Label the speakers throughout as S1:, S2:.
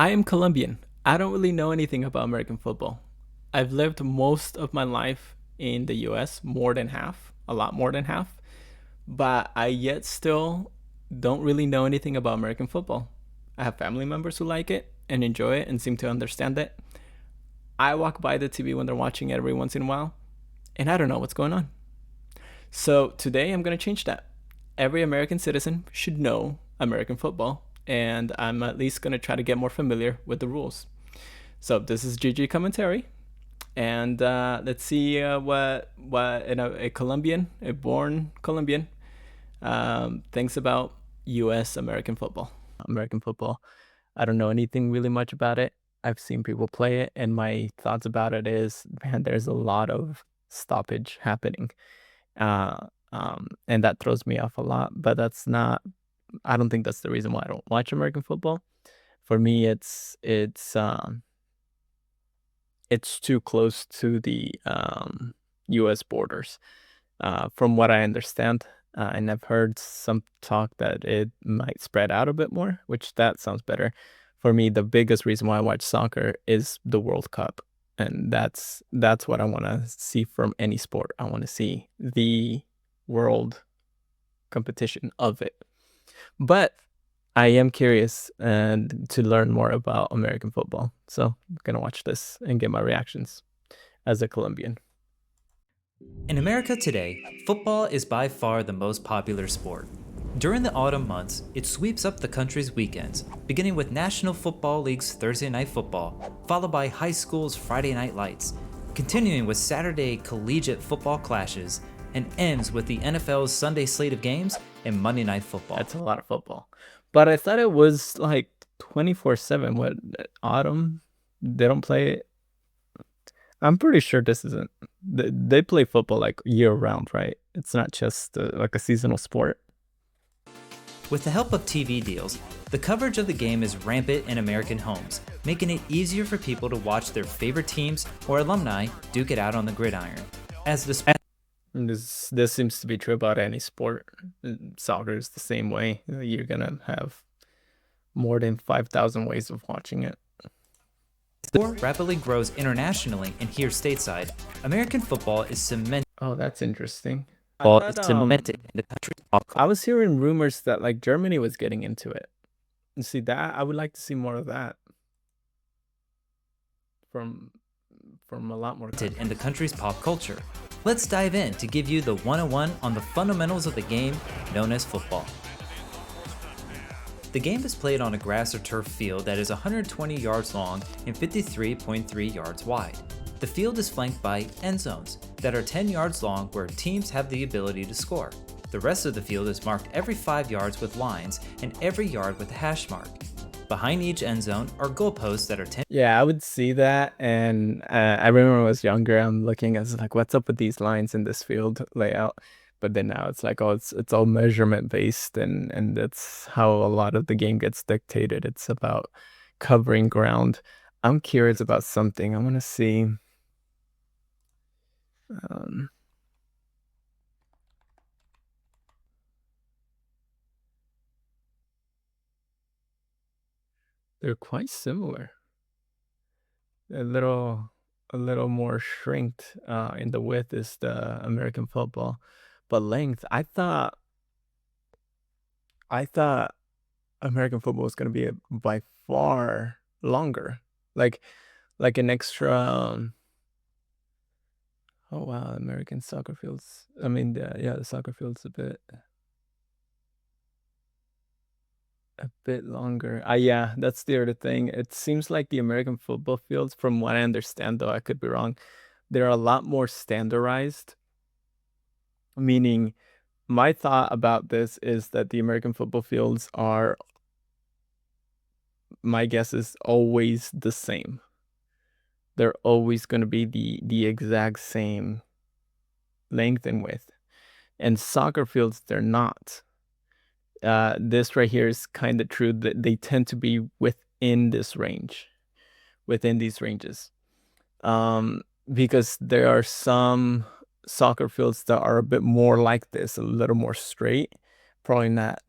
S1: I am Colombian. I don't really know anything about American football. I've lived most of my life in the US, more than half, a lot more than half, but I yet still don't really know anything about American football. I have family members who like it and enjoy it and seem to understand it. I walk by the TV when they're watching it every once in a while, and I don't know what's going on. So today I'm going to change that. Every American citizen should know American football, and I'm at least going to try to get more familiar with the rules. So this is GG commentary, and let's see what a Colombian, a born Colombian, thinks about U.S. American football. American football. I don't know anything really much about it. I've seen people play it, and my thoughts about it is, man, there's a lot of stoppage happening, and that throws me off a lot. But that's not. I don't think that's the reason why I don't watch American football. For me, it's too close to the U.S. borders, from what I understand. And I've heard some talk that it might spread out a bit more, which that sounds better. For me, the biggest reason why I watch soccer is the World Cup, and that's what I want to see from any sport. I want to see the world competition of it. But I am curious and to learn more about American football. So I'm gonna watch this and get my reactions as a Colombian.
S2: In America today, football is by far the most popular sport. During the autumn months, it sweeps up the country's weekends, beginning with National Football League's Thursday Night Football, followed by high school's Friday Night Lights, continuing with Saturday collegiate football clashes, and ends with the NFL's Sunday slate of games and Monday Night Football.
S1: That's a lot of football. But I thought it was like 24/7. What, autumn? They don't play it. I'm pretty sure this isn't. They play football like year round, right? It's not just like a seasonal sport.
S2: With the help of TV deals, the coverage of the game is rampant in American homes, making it easier for people to watch their favorite teams or alumni duke it out on the gridiron. As the
S1: And this seems to be true about any sport. Soccer is the same way. You're gonna have more than 5,000 ways of watching it.
S2: sport rapidly grows internationally and here stateside, American football is cemented.
S1: Oh, that's interesting.
S2: Is cemented in the country's pop
S1: I was hearing rumors that like Germany was getting into it. And see that I would like to see more of that from from a lot more
S2: culture in the country's pop culture. Let's dive in to give you the 101 on the fundamentals of the game known as football. The game is played on a grass or turf field that is 120 yards long and 53.3 yards wide. The field is flanked by end zones that are 10 yards long where teams have the ability to score. The rest of the field is marked every 5 yards with lines and every yard with a hash mark. Behind each end zone are goalposts that are 10.
S1: Yeah, I would see that, and I remember when I was younger, I'm looking as like, what's up with these lines in this field layout? But then now it's like, oh, it's all measurement based, and that's how a lot of the game gets dictated. It's about covering ground. I'm curious about something. I want to see. They're quite similar. A little a little more shrinked in the width is the American football, but length. I thought American football was gonna be by far longer, like an extra. Oh wow, American soccer fields. I mean, the soccer fields a bit longer. Yeah, that's the other thing. It seems like the American football fields, from what I understand, though I could be wrong, they're a lot more standardized. Meaning, my thought about this is that the American football fields are, my guess is always the same. They're always going to be the exact same length and width. And soccer fields, they're not. This right here is kind of true that they tend to be within this range, within these ranges. Because there are some soccer fields that are a bit more like this, a little more straight. Probably not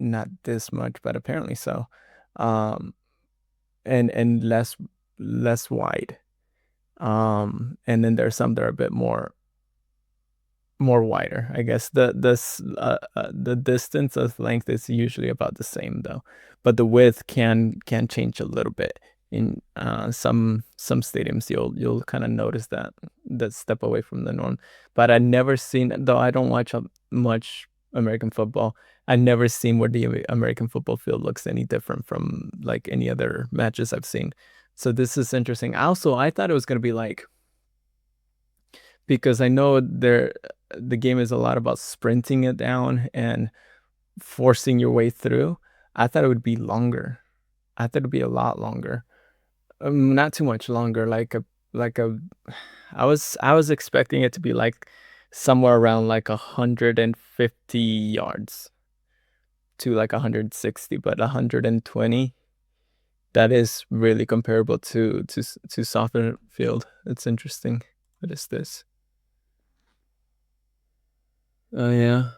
S1: this much, but apparently so. and less wide. And then there's some that are a bit more wider. I guess the distance of length is usually about the same though, but the width can change a little bit. In some stadiums, you'll kind of notice that step away from the norm. But I never seen, though I don't watch much American football. I never seen where the American football field looks any different from like any other matches I've seen. So this is interesting. Also, I thought it was gonna be like, because I know the game is a lot about sprinting it down and forcing your way through. I thought it would be longer. I thought it'd be a lot longer. Not too much longer. Like a I was expecting it to be like somewhere around like 150 yards to like 160, but 120. That is really comparable to soccer field. It's interesting. What is this? Oh yeah.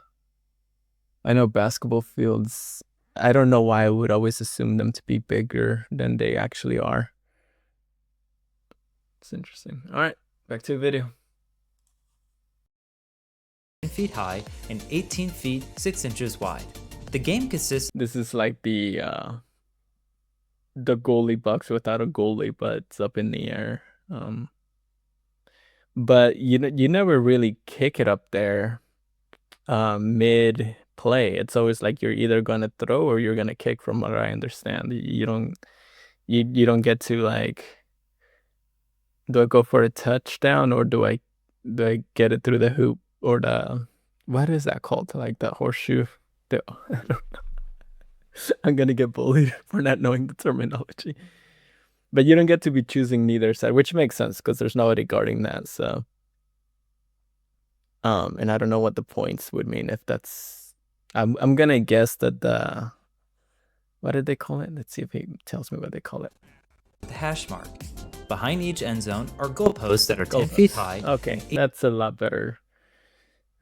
S1: I know basketball fields. I don't know why I would always assume them to be bigger than they actually are. It's interesting. All right, back to the video.
S2: 10 feet high and 18 feet 6 inches wide. The game consists.
S1: This is like the goalie box without a goalie, but it's up in the air. But you never really kick it up there mid play. It's always like you're either gonna throw or you're gonna kick, from what I understand. You don't get to like, do I go for a touchdown or do I get it through the hoop or the, what is that called? Like the horseshoe? I don't know. I'm gonna get bullied for not knowing the terminology. But you don't get to be choosing neither side, which makes sense because there's nobody guarding that. So, and I don't know what the points would mean if that's. I'm gonna guess that what did they call it? Let's see if he tells me what they call it.
S2: The hash mark. Behind each end zone are goalposts that are 10 feet high.
S1: Okay, that's a lot better.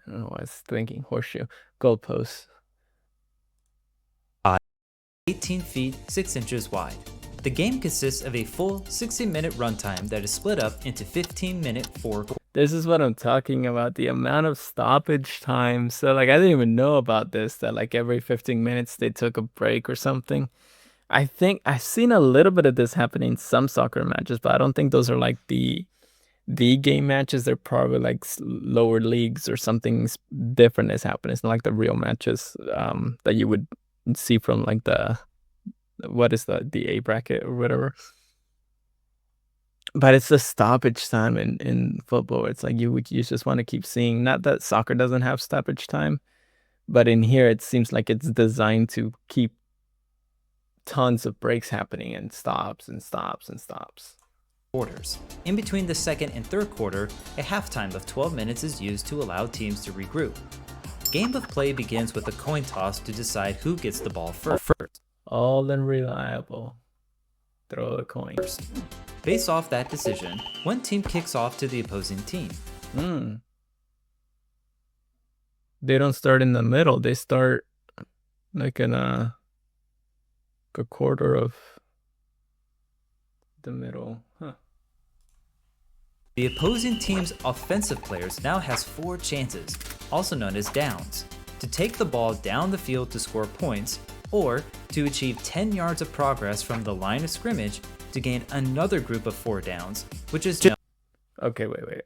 S1: I don't know why I was thinking horseshoe. Goalposts.
S2: 18 feet 6 inches wide. The game consists of a full 60-minute runtime that is split up into 15-minute 4 quarters.
S1: This is what I'm talking about, the amount of stoppage time. So like I didn't even know about this, that like every 15 minutes they took a break or something. I think I've seen a little bit of this happening in some soccer matches, but I don't think those are like the game matches. They're probably like lower leagues or something different is happening. It's not like the real matches that you would see from like what is the A bracket or whatever. But it's the stoppage time in football. It's like you just want to keep seeing. Not that soccer doesn't have stoppage time, but in here it seems like it's designed to keep tons of breaks happening and stops and stops and stops.
S2: Quarters. In between the second and third quarter, a halftime of 12 minutes is used to allow teams to regroup. Game of play begins with a coin toss to decide who gets the ball first.
S1: All unreliable. Throw a coin.
S2: Based off that decision, one team kicks off to the opposing team.
S1: They don't start in the middle. They start like in a quarter of the middle. Huh.
S2: The opposing team's offensive players now has 4 chances, also known as downs, to take the ball down the field to score points, or to achieve 10 yards of progress from the line of scrimmage to gain another group of 4 downs, which is known.
S1: Okay, wait.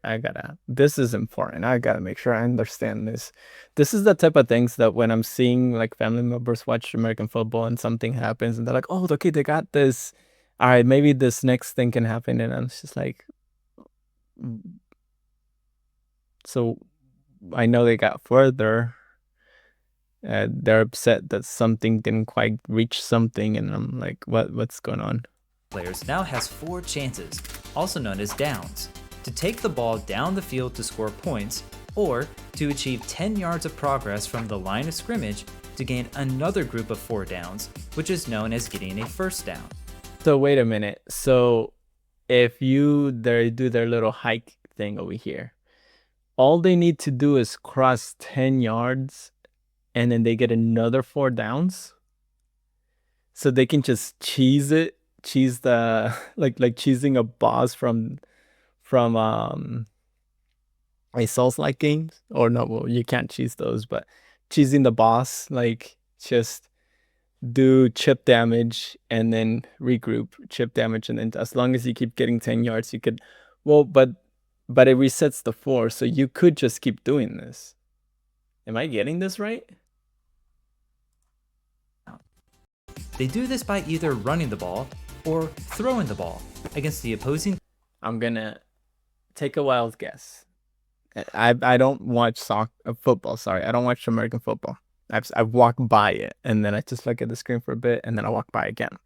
S1: This is important. I gotta make sure I understand this. This is the type of things that when I'm seeing like family members watch American football and something happens and they're like, oh, okay, they got this. All right, maybe this next thing can happen. And I'm just like, so I know they got further. They're upset that something didn't quite reach something. And I'm like, what's going on?
S2: Players now has 4 chances, also known as downs, to take the ball down the field to score points, or to achieve 10 yards of progress from the line of scrimmage to gain another group of 4 downs, which is known as getting a first down.
S1: So wait a minute. So if they do their little hike thing over here, all they need to do is cross 10 yards and then they get another 4 downs. So they can just cheese cheese the like cheesing a boss from a Souls-like games. Or no, well, you can't cheese those, but cheesing the boss, like just do chip damage and then regroup, chip damage, and then as long as you keep getting 10 yards, you could well, but it resets the floor, so you could just keep doing this. Am I getting this right?
S2: They do this by either running the ball or throwing the ball against the opposing.
S1: I'm gonna take a wild guess. I don't watch football. Sorry, I don't watch American football. I've walked by it and then I just look at the screen for a bit and then I walk by again.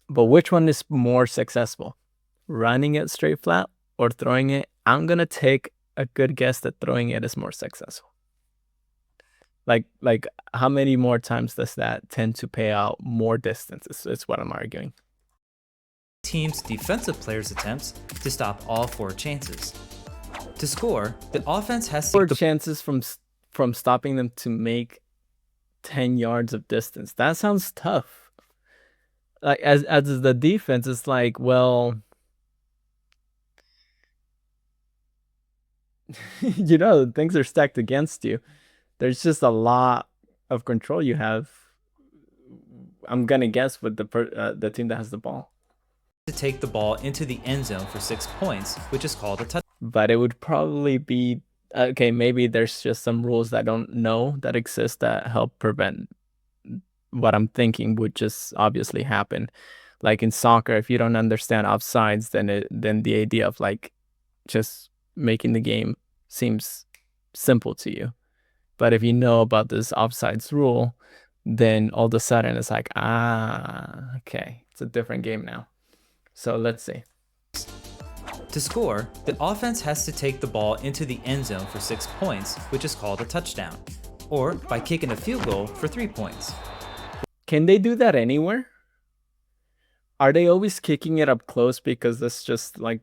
S1: But which one is more successful? Running it straight flat or throwing it? I'm gonna take a good guess that throwing it is more successful. Like how many more times does that tend to pay out more distance? Is what I'm arguing.
S2: Team's defensive players' attempts to stop all 4 chances. To score, the offense has
S1: 4 chances from stopping them to make 10 yards of distance. That sounds tough. Like as the defense, it's like, well, things are stacked against you. There's just a lot of control you have. I'm gonna guess with the team that has the ball.
S2: To take the ball into the end zone for 6 points, which is called a touchdown.
S1: But it would probably be okay. Maybe there's just some rules that I don't know that exist that help prevent what I'm thinking would just obviously happen. Like in soccer, if you don't understand offsides, then the idea of like just making the game seems simple to you. But if you know about this offsides rule, then all of a sudden it's like, okay, it's a different game now. So let's see.
S2: To score, the offense has to take the ball into the end zone for 6 points, which is called a touchdown, or by kicking a field goal for 3 points.
S1: Can they do that anywhere? Are they always kicking it up close because that's just like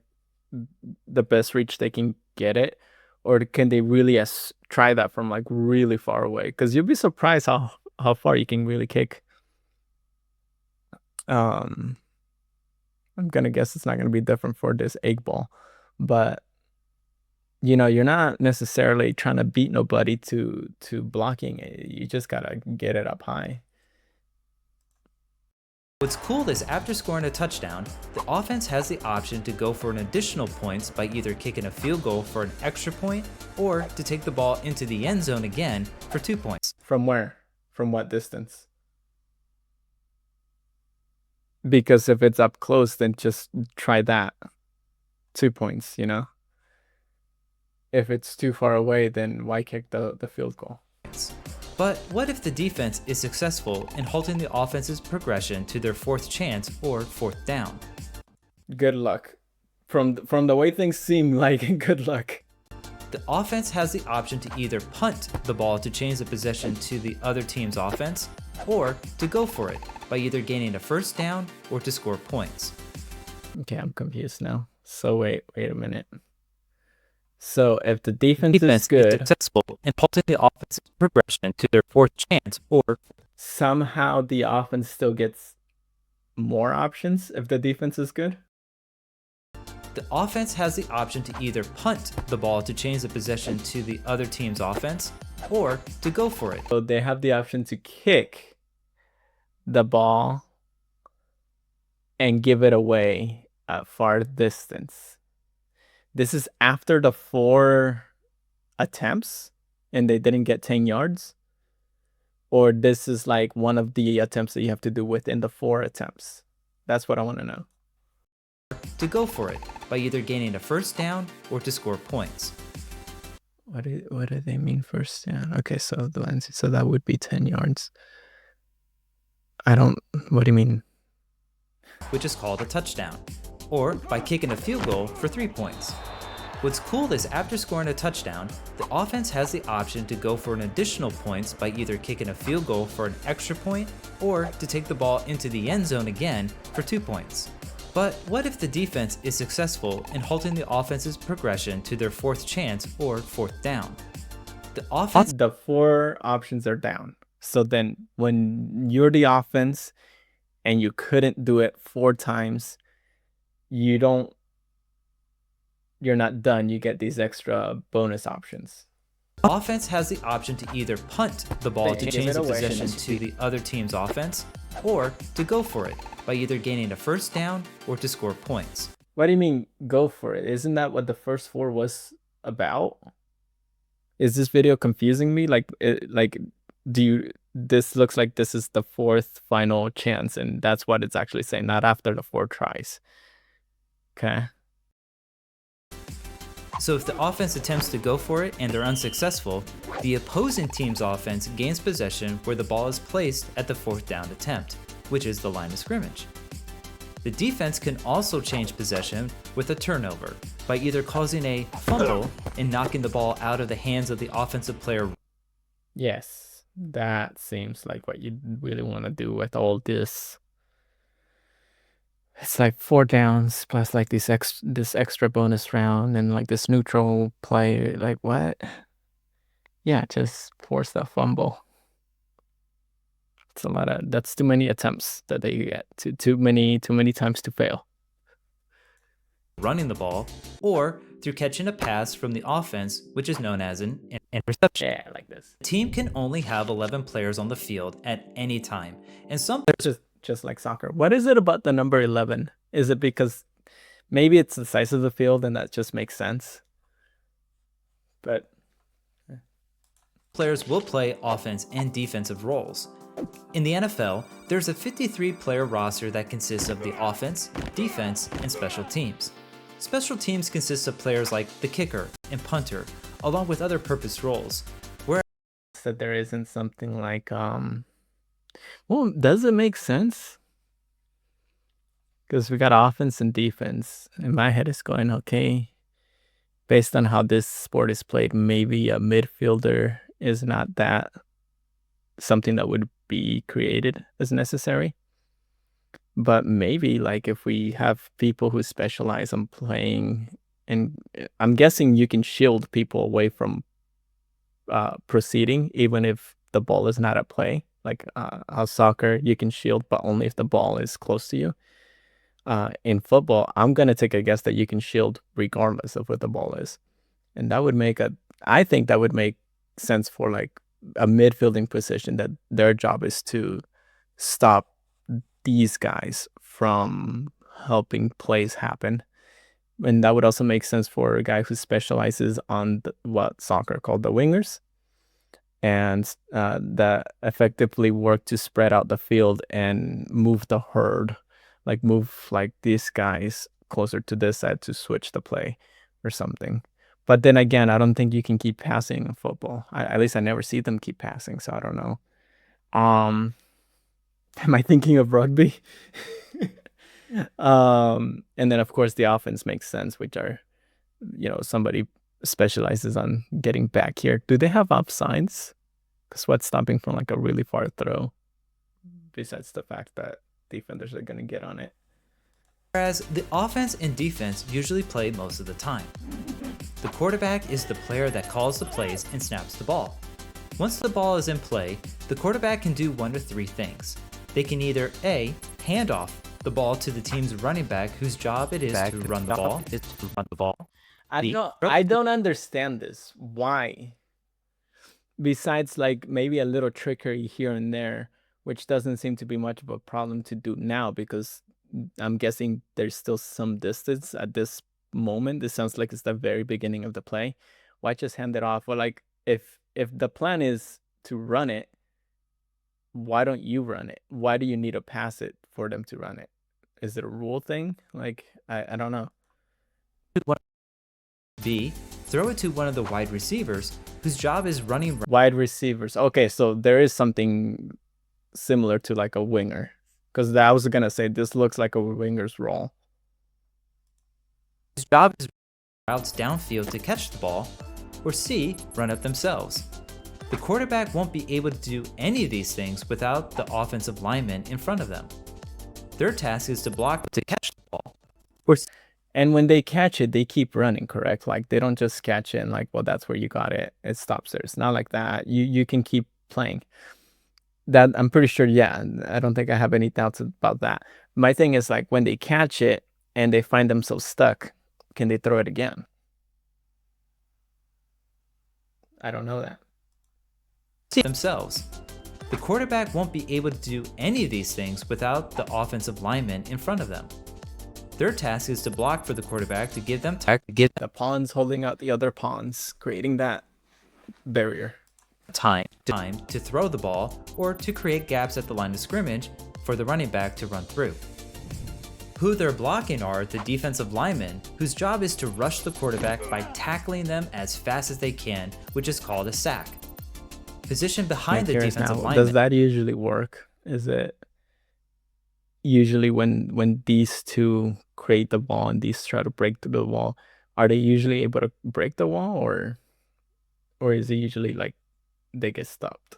S1: the best reach they can get it? Or can they really try that from like really far away? Because you'd be surprised how far you can really kick. I'm gonna guess it's not gonna be different for this egg ball, but you're not necessarily trying to beat nobody to blocking it. You just gotta get it up high.
S2: What's cool is after scoring a touchdown, the offense has the option to go for an additional points by either kicking a field goal for an extra point or to take the ball into the end zone again for 2 points.
S1: From where? From what distance? Because if it's up close, then just try that. 2 points, If it's too far away, then why kick the field goal?
S2: But what if the defense is successful in halting the offense's progression to their 4th chance or 4th down?
S1: Good luck. From the way things seem, like good luck.
S2: The offense has the option to either punt the ball to change the possession to the other team's offense, or to go for it by either gaining a 1st down or to score points.
S1: Okay, I'm confused now. So wait a minute. So if the defense is good,
S2: successful in halting the offense's progression to their 4th chance, or
S1: somehow the offense still gets more options if the defense is good?
S2: The offense has the option to either punt the ball to change the possession to the other team's offense, or to go for it.
S1: So they have the option to kick the ball and give it away at far distance. This is after the 4 attempts and they didn't get 10 yards? Or this is like one of the attempts that you have to do within the 4 attempts? That's what I want to know.
S2: To go for it by either gaining a 1st down or to score points.
S1: What do they mean 1st down? Okay, so that would be 10 yards. What do you mean?
S2: Which is called a touchdown, or by kicking a field goal for 3 points. What's cool is after scoring a touchdown, the offense has the option to go for an additional points by either kicking a field goal for an extra point or to take the ball into the end zone again for 2 points. But what if the defense is successful in halting the offense's progression to their 4th chance or 4th down?
S1: The 4 options are down. So then when you're the offense and you couldn't do it 4 times, you don't you're not done. You get these extra bonus options.
S2: Offense has the option to either punt the ball to
S1: Give
S2: change
S1: it
S2: the
S1: away.
S2: possession to the other team's offense, or to go for it by either gaining a first down or to score points.
S1: What do you mean go for it? Isn't that what the first 4 was about? Is this video confusing me? Do you this looks like this is the 4th final chance, and that's what it's actually saying, not after the 4 tries. Okay.
S2: So if the offense attempts to go for it and they're unsuccessful, the opposing team's offense gains possession where the ball is placed at the 4th down attempt, which is the line of scrimmage. The defense can also change possession with a turnover by either causing a fumble and knocking the ball out of the hands of the offensive player.
S1: Yes, that seems like what you really want to do with all this. It's like 4 downs plus like this extra bonus round and like this neutral play. Like what? Yeah, just force that fumble. It's a lot of that's too many attempts that they get. Too many times to fail.
S2: Running the ball, or through catching a pass from the offense, which is known as an interception.
S1: Yeah, like this.
S2: The team can only have 11 players on the field at any time, and some players
S1: Just like soccer. What is it about the number 11? Is it because maybe it's the size of the field and that just makes sense? But
S2: players will play offense and defensive roles. In the NFL, there's a 53-player roster that consists of the offense, defense, and special teams. Special teams consists of players like the kicker and punter, along with other purpose roles. Where
S1: that there isn't something like well, does it make sense? Because we got offense and defense. In my head, it's going okay. Based on how this sport is played, maybe a midfielder is not that something that would be created as necessary. But maybe like if we have people who specialize on playing, and I'm guessing you can shield people away from proceeding, even if the ball is not at play. Like how soccer, you can shield, but only if the ball is close to you. In football, I'm gonna take a guess that you can shield regardless of what the ball is, and that would I think that would make sense for like a midfielding position, that their job is to stop these guys from helping plays happen. And that would also make sense for a guy who specializes on what soccer called the wingers, and that effectively work to spread out the field and move the herd, like move like these guys closer to this side to switch the play or something. But then again, I don't think you can keep passing in football. At least I never see them keep passing, so I don't know. Am I thinking of rugby? And then of course the offense makes sense, which are, somebody specializes on getting back here. Do they have offsides? Because what's stopping from like a really far throw? Besides the fact that defenders are going to get on it.
S2: Whereas the offense and defense usually play most of the time. The quarterback is the player that calls the plays and snaps the ball. Once the ball is in play, the quarterback can do one of 3 things. They can either A, hand off the ball to the team's running back, whose job it is to run the ball.
S1: I don't understand this. Why? Besides like maybe a little trickery here and there, which doesn't seem to be much of a problem to do now, because I'm guessing there's still some distance at this moment. This sounds like it's the very beginning of the play. Why just hand it off? Well, like if the plan is to run it, why don't you run it? Why do you need to pass it for them to run it? Is it a rule thing? Like I don't know.
S2: B, throw it to one of the wide receivers whose job is running.
S1: Wide receivers. Okay, so there is something similar to like a winger, because I was gonna say this looks like a winger's role.
S2: His job is routes downfield to catch the ball, or C, run it themselves. The quarterback won't be able to do any of these things without the offensive lineman in front of them. Their task is to block to catch the ball.
S1: And when they catch it, they keep running, correct? Like they don't just catch it and like, well, that's where you got it. It stops there. It's not like that. You can keep playing. That I'm pretty sure, yeah. I don't think I have any doubts about that. My thing is like when they catch it and they find themselves stuck, can they throw it again? I don't know that.
S2: themselves. The quarterback won't be able to do any of these things without the offensive linemen in front of them. Their task is to block for the quarterback to give them
S1: The pawns holding out the other pawns, creating that barrier.
S2: time to throw the ball or to create gaps at the line of scrimmage for the running back to run through. Who they're blocking are the defensive linemen, whose job is to rush the quarterback by tackling them as fast as they can, which is called a sack. Positioned behind the defensive
S1: Does
S2: lineman.
S1: that usually work? Is it usually when these two create the wall and these try to break through the wall, are they usually able to break the wall, or is it usually like they get stopped?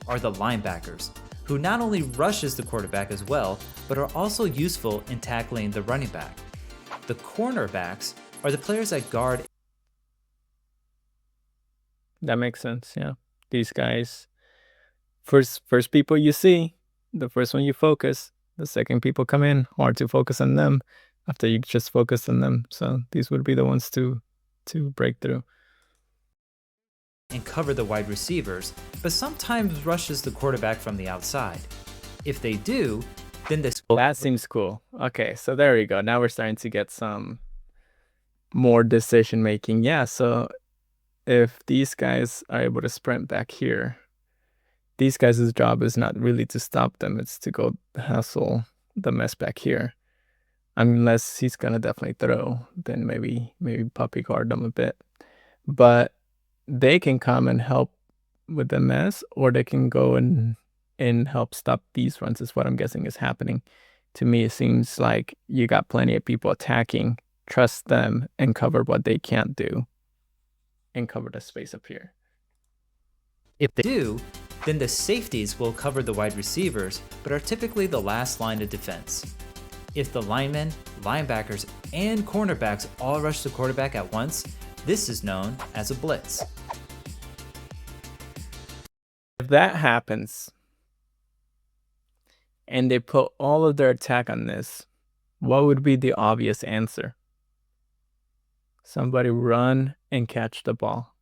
S2: Are the linebackers, who not only rushes the quarterback as well, but are also useful in tackling the running back. The cornerbacks are the players that guard.
S1: That makes sense. Yeah, these guys, first people you see, the first one you focus, the second people come in, hard to focus on them after you just focus on them. So these would be the ones to break through.
S2: And cover the wide receivers, but sometimes rushes the quarterback from the outside. If they do, then this.
S1: That seems cool. Okay, so there we go. Now we're starting to get some more decision making. Yeah, so if these guys are able to sprint back here, these guys' job is not really to stop them, it's to go hustle the mess back here. Unless he's gonna definitely throw, then maybe puppy guard them a bit. But they can come and help with the mess, or they can go and help stop these runs, is what I'm guessing is happening. To me, it seems like you got plenty of people attacking, trust them, and cover what they can't do, and cover the space up here.
S2: If they do, then the safeties will cover the wide receivers, but are typically the last line of defense. If the linemen, linebackers, and cornerbacks all rush the quarterback at once, this is known as a blitz.
S1: If that happens, and they put all of their attack on this, what would be the obvious answer? Somebody run and catch the ball.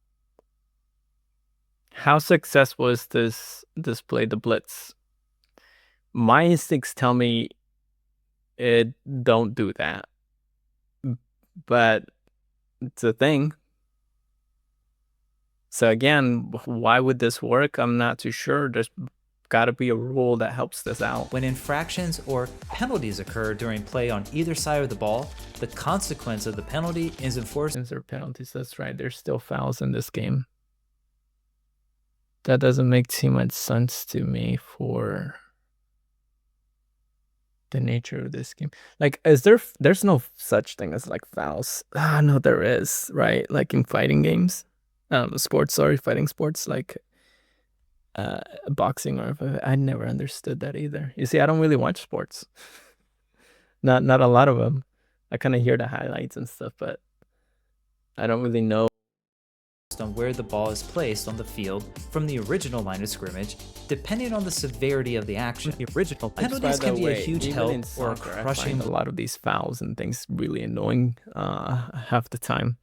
S1: How successful is this play, the blitz? My instincts tell me it don't do that. But it's a thing. So again, why would this work? I'm not too sure. There's got to be a rule that helps this out.
S2: When infractions or penalties occur during play on either side of the ball, the consequence of the penalty is enforced.
S1: Since there are penalties, that's right. There's still fouls in this game. That doesn't make too much sense to me for the nature of this game. Like, there's no such thing as like fouls. No, there is, right? Like in fighting games, fighting sports, like boxing, or I never understood that either. You see, I don't really watch sports. Not a lot of them. I kind of hear the highlights and stuff, but I don't really know
S2: on where the ball is placed on the field from the original line of scrimmage, depending on the severity of the action. The original penalties can be a huge help or a crushing.
S1: A lot of these fouls and things really annoying half the time,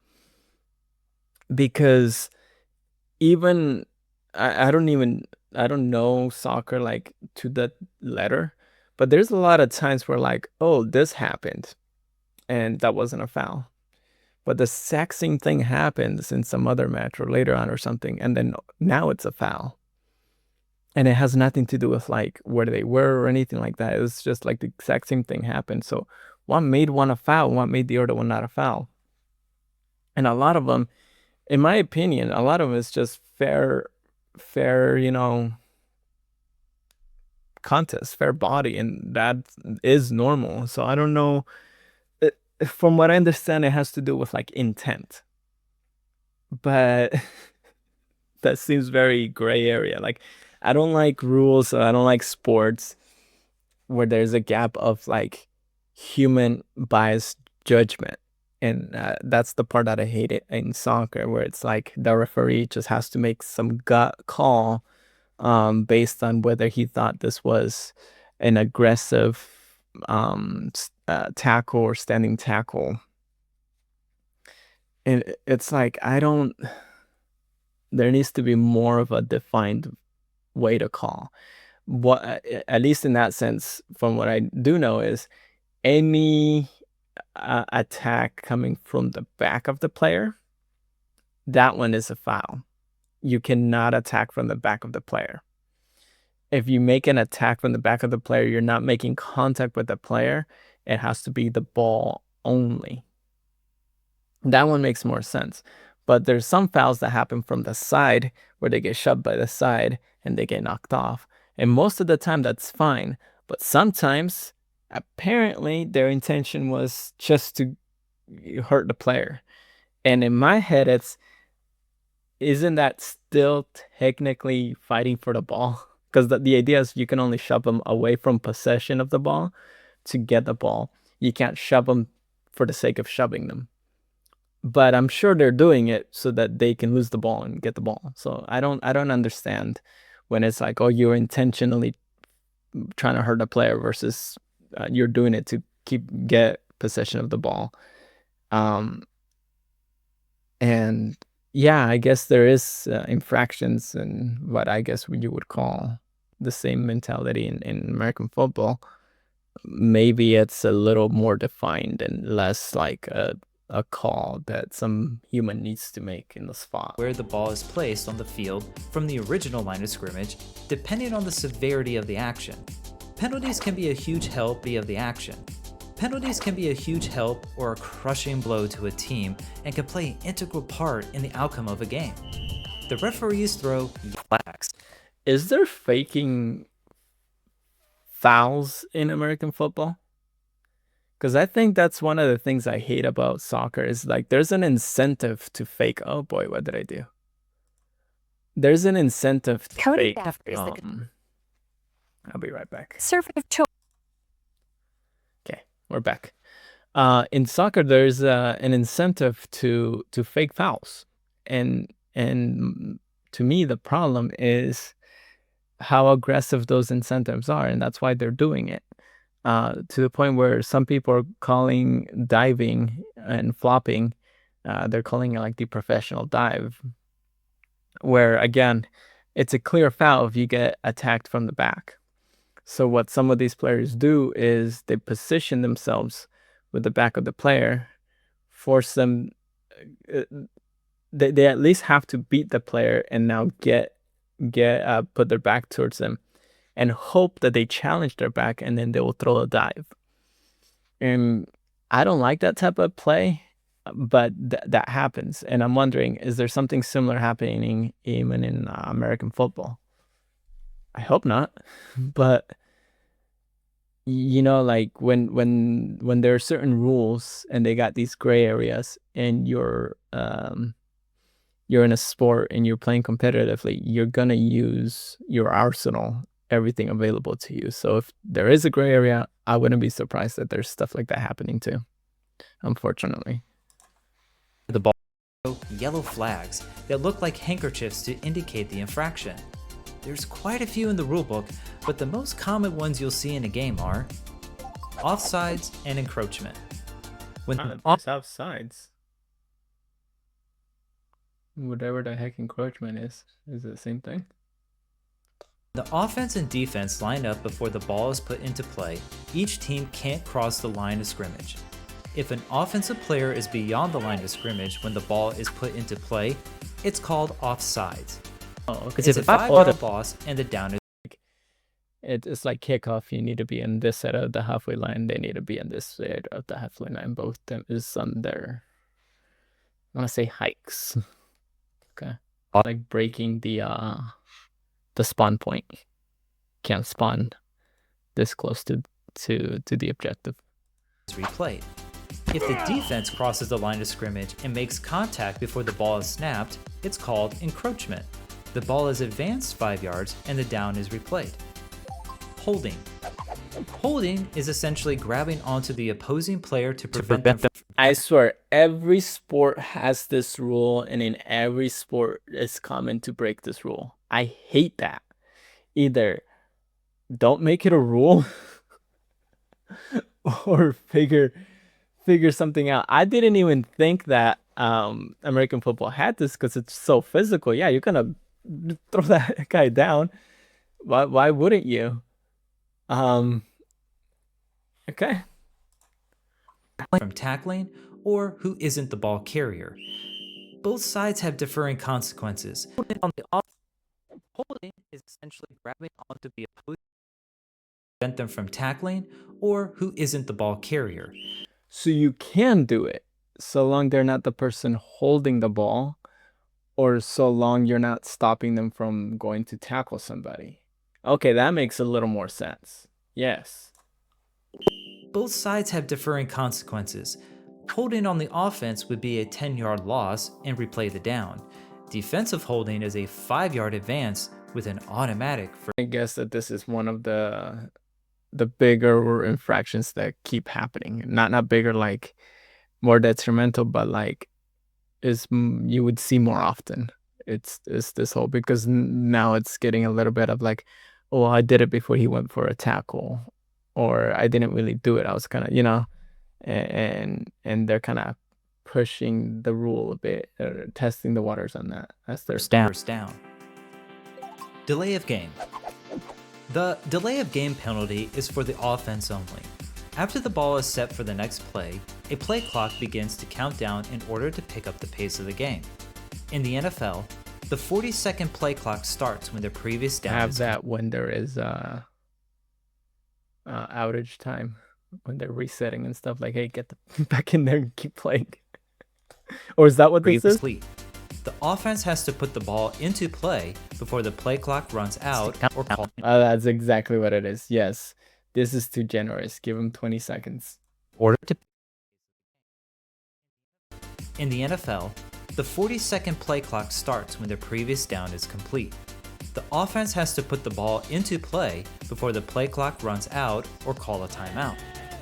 S1: because even I don't know soccer like to the letter, but there's a lot of times where like, oh, this happened and that wasn't a foul. But the exact same thing happens in some other match or later on or something, and then now it's a foul. And it has nothing to do with like where they were or anything like that. It was just like the exact same thing happened. So one made one a foul, one made the other one not a foul. And a lot of them, in my opinion, a lot of them is just fair, contest, fair body, and that is normal. So I don't know. From what I understand, it has to do with like intent, but that seems very gray area. Like, I don't like rules, I don't like sports where there's a gap of like human biased judgment And that's the part that I hate it in soccer, where it's like the referee just has to make some gut call based on whether he thought this was an aggressive tackle or standing tackle. And it's like, there needs to be more of a defined way to call. What, at least in that sense, from what I do know, is any attack coming from the back of the player, that one is a foul. You cannot attack from the back of the player. If you make an attack from the back of the player, you're not making contact with the player. It has to be the ball only. That one makes more sense. But there's some fouls that happen from the side where they get shoved by the side and they get knocked off. And most of the time that's fine. But sometimes, apparently, their intention was just to hurt the player. And in my head, isn't that still technically fighting for the ball? Because the idea is you can only shove them away from possession of the ball to get the ball. You can't shove them for the sake of shoving them. But I'm sure they're doing it so that they can lose the ball and get the ball. So I don't understand when it's like, oh, you're intentionally trying to hurt a player versus you're doing it to get possession of the ball. And yeah, I guess there is infractions and what I guess you would call the same mentality in American football. Maybe it's a little more defined and less like a call that some human needs to make in the spot.
S2: Where the ball is placed on the field from the original line of scrimmage, depending on the severity of the action. Penalties can be a huge help via the action. Penalties can be a huge help or a crushing blow to a team and can play an integral part in the outcome of a game. The referees throw flags.
S1: Is there faking fouls in American football? Because I think that's one of the things I hate about soccer is like there's an incentive to fake. Oh boy, what did I do? There's an incentive to fake. I'll be right back.
S3: Conservative choice.
S1: Okay, we're back. In soccer, there's an incentive to fake fouls, and to me, the problem is how aggressive those incentives are, and that's why they're doing it. To the point where some people are calling diving and flopping, they're calling it like the professional dive, where again, it's a clear foul if you get attacked from the back. So what some of these players do is they position themselves with the back of the player, force them, they at least have to beat the player and now put their back towards them and hope that they challenge their back and then they will throw a dive. And I don't like that type of play, but that happens. And I'm wondering, is there something similar happening even in American football? I hope not. But you know, like when there are certain rules and they got these gray areas and you're in a sport and you're playing competitively, you're gonna use your arsenal, everything available to you. So if there is a gray area, I wouldn't be surprised that there's stuff like that happening too, unfortunately.
S2: The ball yellow flags that look like handkerchiefs to indicate the infraction. There's quite a few in the rulebook, but the most common ones you'll see in a game are offsides and encroachment. When
S1: Just offsides. Whatever the heck encroachment is it the same thing?
S2: the offense and defense line up before the ball is put into play, each team can't cross the line of scrimmage. If an offensive player is beyond the line of scrimmage when the ball is put into play, it's called offsides.
S1: Oh, okay.
S2: It's a 5-yard loss and the down is
S1: It's like kickoff. You need to be in this side of the halfway line. They need to be in this side of the halfway line. Both them is on their, I want to say hikes. Okay. Like breaking the spawn point. Can't spawn this close to the objective.
S2: replayed. If the defense crosses the line of scrimmage and makes contact before the ball is snapped, it's called encroachment. The ball is advanced 5 yards and the down is replayed. Holding. Holding is essentially grabbing onto the opposing player to prevent them from.
S1: I swear, every sport has this rule, and in every sport, it's common to break this rule. I hate that. Either don't make it a rule or figure something out. I didn't even think that American football had this because it's so physical. Yeah, you're gonna throw that guy down. Why wouldn't you? Um, okay.
S2: From tackling, or who isn't the ball carrier. Both sides have differing consequences. Holding is essentially grabbing onto the opposing to prevent them from tackling, or who isn't the ball carrier.
S1: So you can do it so long they're not the person holding the ball, or so long you're not stopping them from going to tackle somebody. Okay, that makes a little more sense. Yes.
S2: Both sides have differing consequences. Holding on the offense would be a 10-yard loss and replay the down. Defensive holding is a 5-yard advance with an automatic for.
S1: I guess that this is one of the bigger infractions that keep happening. Not bigger like more detrimental, but like is you would see more often. It's this whole because now it's getting a little bit of like, oh, I did it before he went for a tackle, or I didn't really do it. I was kind of, and they're kind of pushing the rule a bit, or testing the waters on that. That's their
S2: First down. Delay of game. The delay of game penalty is for the offense only. After the ball is set for the next play, a play clock begins to count down in order to pick up the pace of the game. In the NFL, the 40-second play clock starts when the previous down
S1: have
S2: is
S1: that when there is outage time, when they're resetting and stuff. Like, hey, get the back in there and keep playing. Or is that what this is?
S2: complete. The offense has to put the ball into play before the play clock runs out or call.
S1: That's exactly what it is. Yes, this is too generous. Give him 20 seconds.
S2: In the NFL, the 40-second play clock starts when the previous down is complete. The offense has to put the ball into play before the play clock runs out or call a timeout.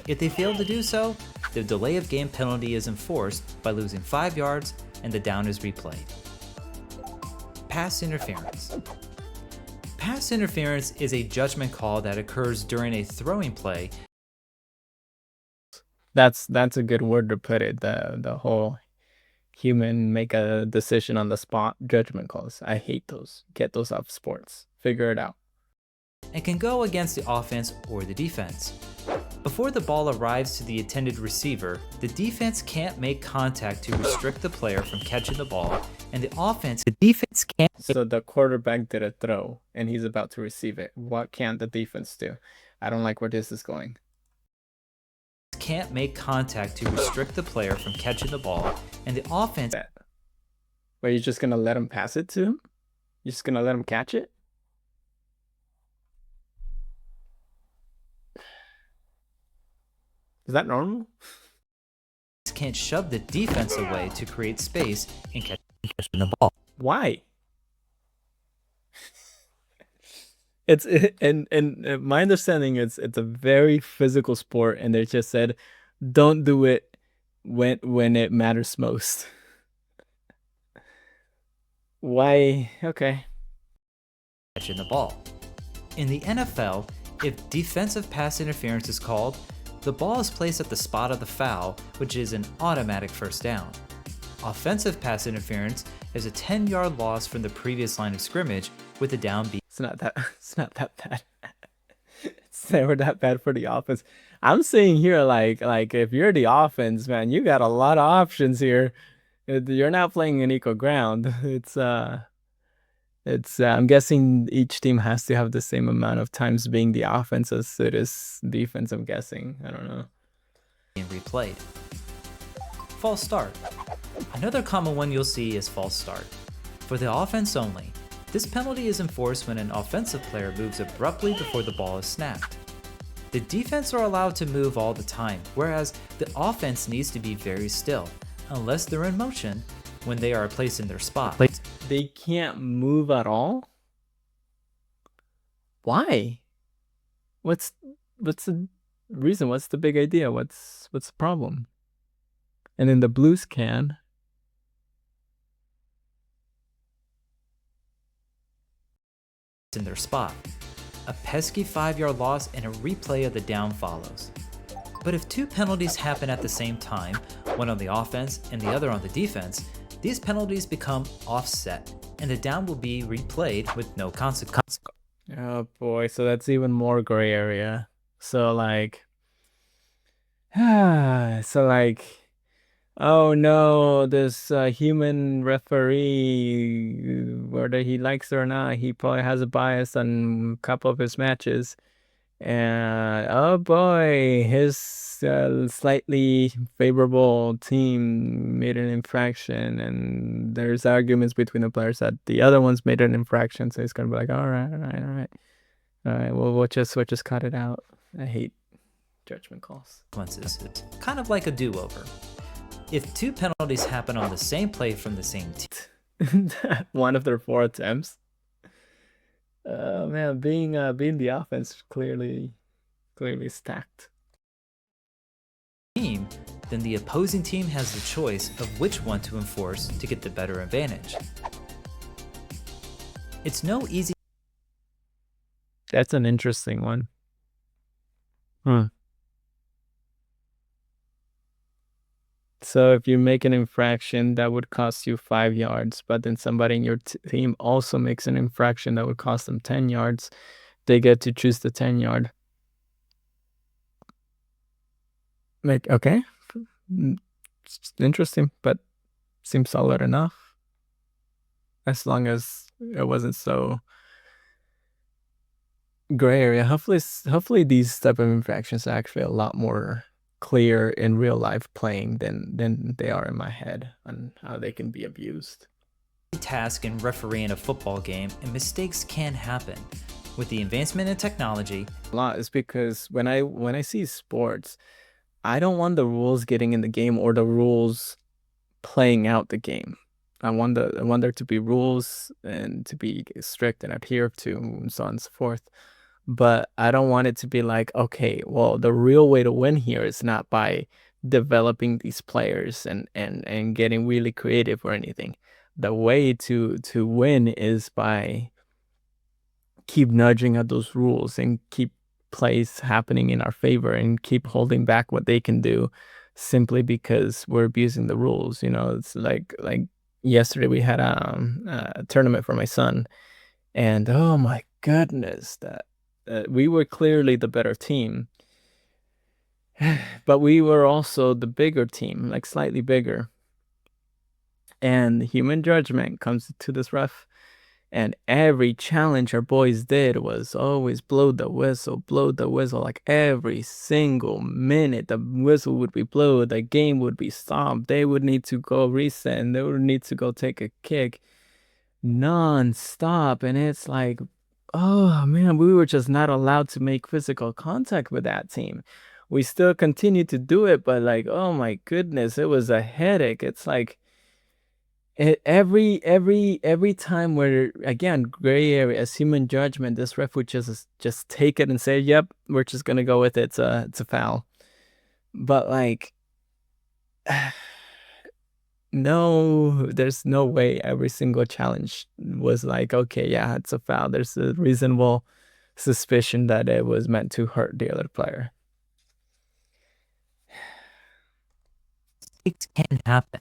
S2: If they fail to do so, the delay of game penalty is enforced by losing 5 yards and the down is replayed. Pass interference. Pass interference is a judgment call that occurs during a throwing play.
S1: That's a good word to put it. The whole human make a decision on the spot judgment calls. I hate those. Get those off sports. Figure it out.
S2: And can go against the offense or the defense. Before the ball arrives to the intended receiver, the defense can't make contact to restrict the player from catching the ball, and the defense can't.
S1: So the quarterback did a throw, and he's about to receive it. What can the defense do? I don't like where this is going.
S2: Can't make contact to restrict the player from catching the ball, and the offense.
S1: Wait, you're just gonna let him pass it to him? You're just gonna let him catch it? Is that normal?
S2: Can't shove the defense away to create space and catch the ball.
S1: Why? And my understanding is it's a very physical sport, and they just said, don't do it when it matters most. Why? Okay.
S2: Catching the ball. In the NFL, if defensive pass interference is called, the ball is placed at the spot of the foul, which is an automatic first down. Offensive pass interference is a 10-yard loss from the previous line of scrimmage, with the down being.
S1: It's not that bad. It's never that bad for the offense. I'm saying here, like if you're the offense, man, you got a lot of options here. You're not playing an equal ground. It's I'm guessing each team has to have the same amount of times being the offense as it is defense. I'm guessing. I don't know.
S2: Being replayed. False start. Another common one you'll see is false start. For the offense only, this penalty is enforced when an offensive player moves abruptly before the ball is snapped. The defense are allowed to move all the time, whereas the offense needs to be very still, unless they're in motion when they are placed in their spot.
S1: They can't move at all? Why? what's the reason? What's the big idea? What's the problem? And then the Blues can.
S2: In their spot. A pesky 5-yard loss and a replay of the down follows. But if two penalties happen at the same time, one on the offense and the other on the defense, these penalties become offset, and the down will be replayed with no consequence.
S1: Oh boy, so that's even more gray area. So like, so like, oh no, this human referee, whether he likes it or not, he probably has a bias on a couple of his matches. And oh boy, his slightly favorable team made an infraction, and there's arguments between the players that the other ones made an infraction. So he's gonna be like, all right, all right, all right, all right. Well, we'll just cut it out. I hate judgment calls.
S2: Kind of like a do-over. If two penalties happen on the same play from the same team,
S1: one of their 4 attempts. Man, being the offense clearly stacked.
S2: then the opposing team has the choice of which one to enforce to get the better advantage. It's no easy.
S1: That's an interesting one. Huh. So if you make an infraction that would cost you 5 yards, but then somebody in your team also makes an infraction that would cost them 10 yards, they get to choose the 10-yard. Like, okay, it's interesting, but seems solid enough. As long as it wasn't so gray area. Hopefully these type of infractions are actually a lot more clear in real life playing than they are in my head on how they can be abused.
S2: Task in refereeing a football game, and mistakes can happen. With the advancement in technology,
S1: A lot is because when I see sports, I don't want the rules getting in the game or the rules playing out the game. I want there to be rules and to be strict and adhered to, and so on and so forth. But I don't want it to be like, okay, well, the real way to win here is not by developing these players and getting really creative or anything. The way to win is by keep nudging at those rules and keep plays happening in our favor and keep holding back what they can do simply because we're abusing the rules. It's like yesterday we had a tournament for my son, and oh my goodness, that we were clearly the better team, but we were also the bigger team, like slightly bigger. And human judgment comes to this ref, and every challenge our boys did was always blow the whistle. Like every single minute, the whistle would be blown, the game would be stopped. They would need to go reset, and they would need to go take a kick non-stop. And it's like, oh man, we were just not allowed to make physical contact with that team. We still continued to do it, but like, oh my goodness, it was a headache. It's like every time where, again, gray area as human judgment, this ref would just take it and say, yep, we're just gonna go with it. It's a foul. But like, no, there's no way every single challenge was like, okay, yeah, it's a foul. There's a reasonable suspicion that it was meant to hurt the other player.
S2: it can happen.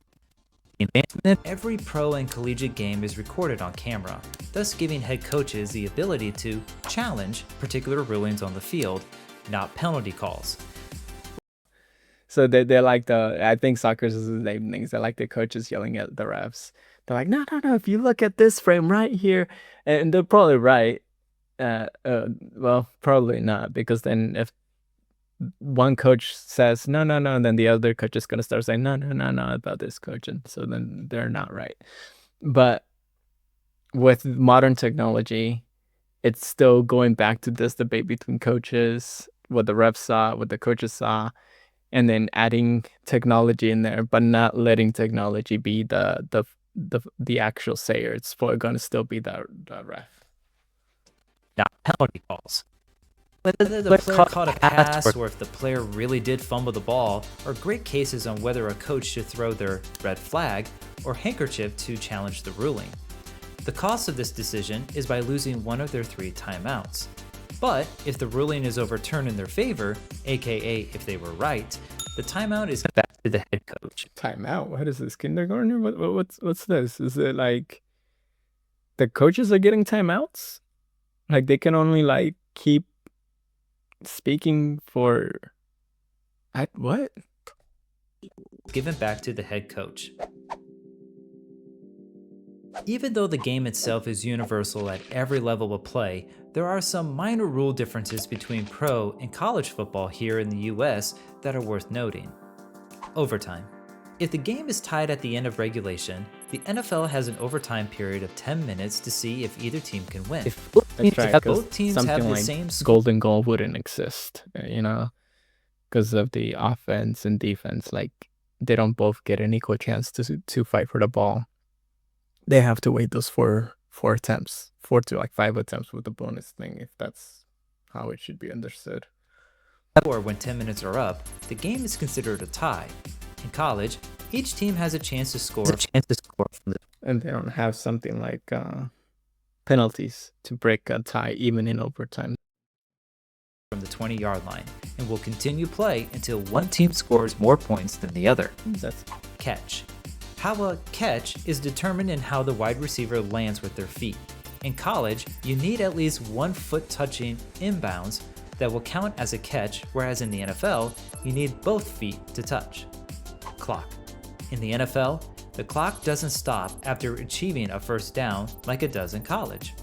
S2: Every pro and collegiate game is recorded on camera, thus giving head coaches the ability to challenge particular rulings on the field, not penalty calls.
S1: So they're like I think soccer's is the same things. They're like the coaches yelling at the refs. They're like, no, no, no, if you look at this frame right here, and they're probably right. Well, probably not, because then if one coach says no, no, no, and then the other coach is gonna start saying no, no, no, no about this coach, and so then they're not right. But with modern technology, it's still going back to this debate between coaches, what the refs saw, what the coaches saw, and then adding technology in there, but not letting technology be the actual sayer. It's going to still be the ref.
S2: Not penalty calls. Whether the player caught a pass or if the player really did fumble the ball are great cases on whether a coach should throw their red flag or handkerchief to challenge the ruling. The cost of this decision is by losing one of their 3 timeouts. But if the ruling is overturned in their favor, aka if they were right, the timeout is back to the head coach.
S1: Timeout? What is this, kindergartner? What's this? Is it like the coaches are getting timeouts? Like they can only like keep speaking for what?
S2: Given back to the head coach. Even though the game itself is universal at every level of play, there are some minor rule differences between pro and college football here in the US that are worth noting. Overtime. If the game is tied at the end of regulation, the NFL has an overtime period of 10 minutes to see if either team can win.
S1: If both teams have the same golden goal wouldn't exist, because of the offense and defense. Like they don't both get an equal chance to fight for the ball. They have to wait those four attempts, 4 to like 5 attempts with the bonus thing, if that's how it should be understood.
S2: Or when 10 minutes are up, the game is considered a tie. In college, each team has a chance to score.
S1: And they don't have something like penalties to break a tie, even in overtime.
S2: From the 20-yard line, and will continue play until one team scores more points than the other.
S1: That's
S2: catch. How a catch is determined in how the wide receiver lands with their feet. In college, you need at least 1 foot touching inbounds that will count as a catch, whereas in the NFL, you need both feet to touch. Clock. In the NFL, the clock doesn't stop after achieving a first down like it does in college.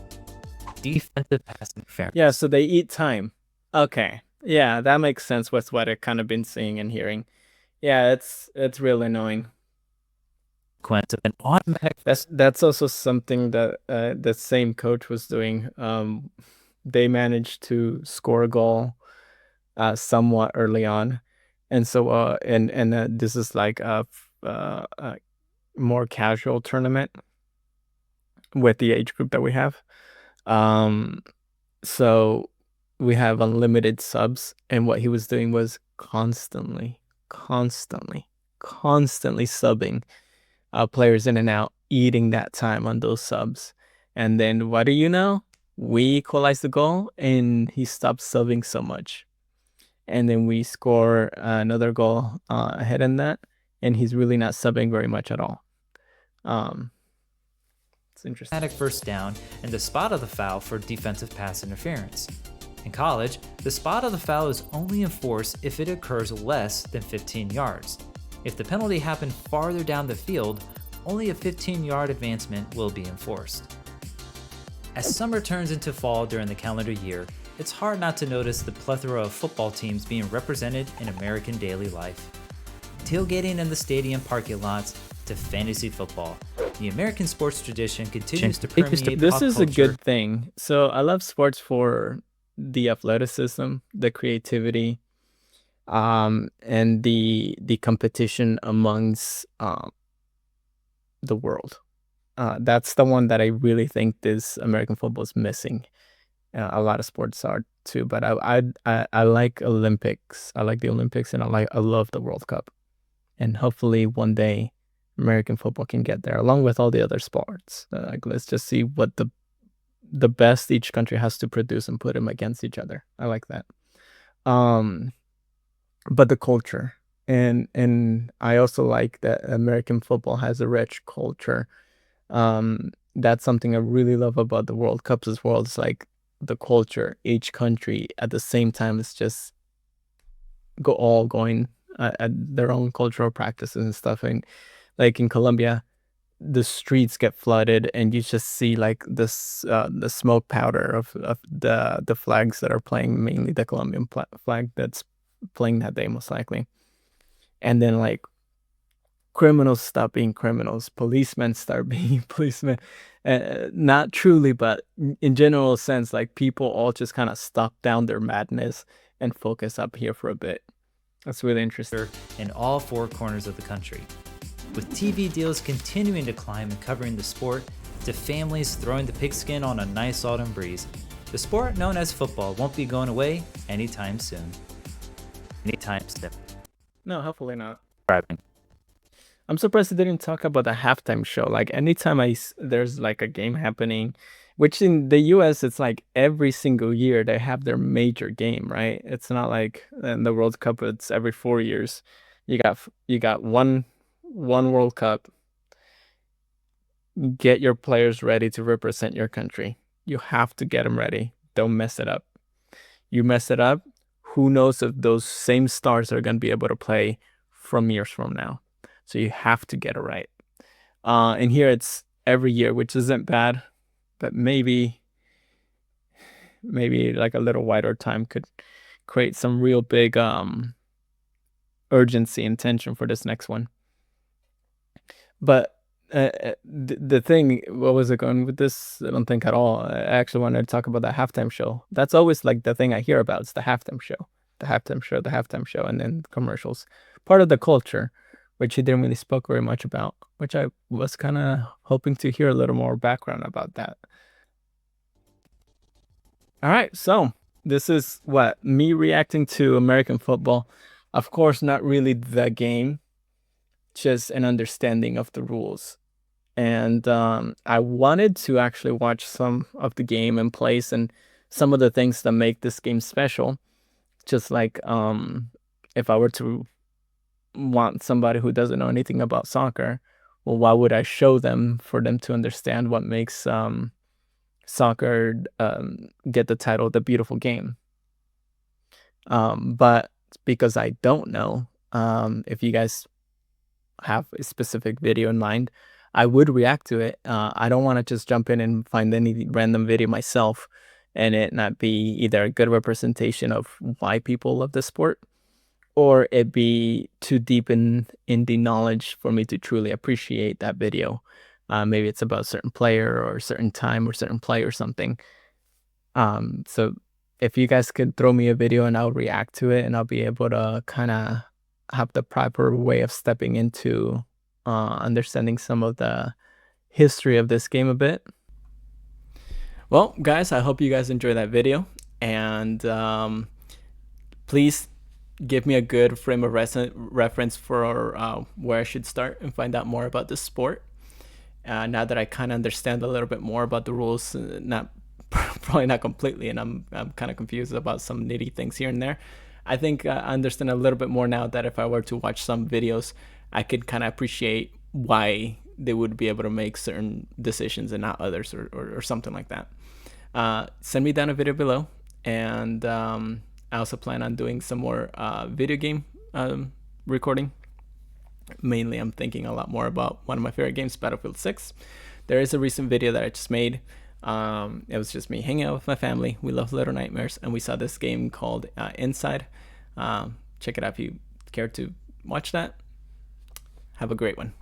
S2: Defensive pass interference.
S1: Yeah, so they eat time. Okay. Yeah, that makes sense with what I've kind of been seeing and hearing. Yeah, it's really annoying.
S2: An automatic.
S1: That's also something that the same coach was doing. They managed to score a goal somewhat early on, and so this is like a more casual tournament with the age group that we have. So we have unlimited subs, and what he was doing was constantly subbing players in and out, eating that time on those subs. And then what do you know? We equalize the goal, and he stops subbing so much. And then we score another goal ahead in that, and he's really not subbing very much at all. It's interesting.
S2: Automatic first down and the spot of the foul for defensive pass interference. In college, the spot of the foul is only enforced if it occurs less than 15 yards. If the penalty happened farther down the field, only a 15-yard advancement will be enforced. As summer turns into fall during the calendar year, it's hard not to notice the plethora of football teams being represented in American daily life. Tailgating in the stadium parking lots to fantasy football, the American sports tradition continues to permeate pop culture.
S1: This is a good thing. So I love sports for the athleticism, the creativity, and the competition amongst the world. That's the one that I really think this American football is missing. A lot of sports are too, but I like Olympics. I like the Olympics, and I love the World Cup. And hopefully one day American football can get there, along with all the other sports. Like, let's just see what the best each country has to produce and put them against each other. I like that. But the culture, and I also like that American football has a rich culture. That's something I really love about the World Cups as well. It's like the culture, each country at the same time is just going at their own cultural practices and stuff. And like in Colombia, the streets get flooded, and you just see like this the smoke powder of the flags that are playing, mainly the Colombian flag that's playing that day most likely. And then like criminals stop being criminals, policemen start being policemen. Not truly, but in general sense, like people all just kind of stop down their madness and focus up here for a bit. That's really interesting.
S2: In all 4 corners of the country. With TV deals continuing to climb and covering the sport, to families throwing the pigskin on a nice autumn breeze, The sport known as football won't be going away anytime soon. Anytime soon.
S1: No, hopefully not.
S2: Driving.
S1: I'm surprised they didn't talk about the halftime show. Like anytime there's like a game happening, which in the US it's like every single year they have their major game, right? It's not like in the World Cup it's every 4 years. You got one World Cup. Get your players ready to represent your country. You have to get them ready. Don't mess it up. You mess it up, who knows if those same stars are going to be able to play from years from now. So you have to get it right. And here it's every year, which isn't bad, but maybe like a little wider time could create some real big urgency and tension for this next one. But the thing, what was it going with this? I don't think at all. I actually wanted to talk about the halftime show. That's always like the thing I hear about. It's the halftime show, the halftime show, the halftime show, and then commercials. Part of the culture, which he didn't really spoke very much about, which I was kind of hoping to hear a little more background about that. All right, so this is what me reacting to American football. Of course, not really the game, just an understanding of the rules. And I wanted to actually watch some of the game and plays and some of the things that make this game special. Just like if I were to want somebody who doesn't know anything about soccer, well, why would I show them for them to understand what makes soccer get the title "The Beautiful Game"? But because I don't know, if you guys have a specific video in mind, I would react to it. I don't want to just jump in and find any random video myself and it not be either a good representation of why people love the sport or it be too deep in the knowledge for me to truly appreciate that video. Maybe it's about a certain player or a certain time or certain play or something. So if you guys could throw me a video and I'll react to it and I'll be able to kind of have the proper way of stepping into understanding some of the history of this game a bit. Well, guys, I hope you guys enjoy that video, and please give me a good frame of reference for where I should start and find out more about this sport. Now that I kind of understand a little bit more about the rules, not probably not completely, and I'm kind of confused about some nitty things here and there. I think I understand a little bit more now that if I were to watch some videos, I could kind of appreciate why they would be able to make certain decisions and not others, or something like that. Send me down a video below, and I also plan on doing some more video game recording. Mainly, I'm thinking a lot more about one of my favorite games, Battlefield 6. There is a recent video that I just made. It was just me hanging out with my family. We love Little Nightmares, and we saw this game called Inside. Check it out if you care to watch that. Have a great one.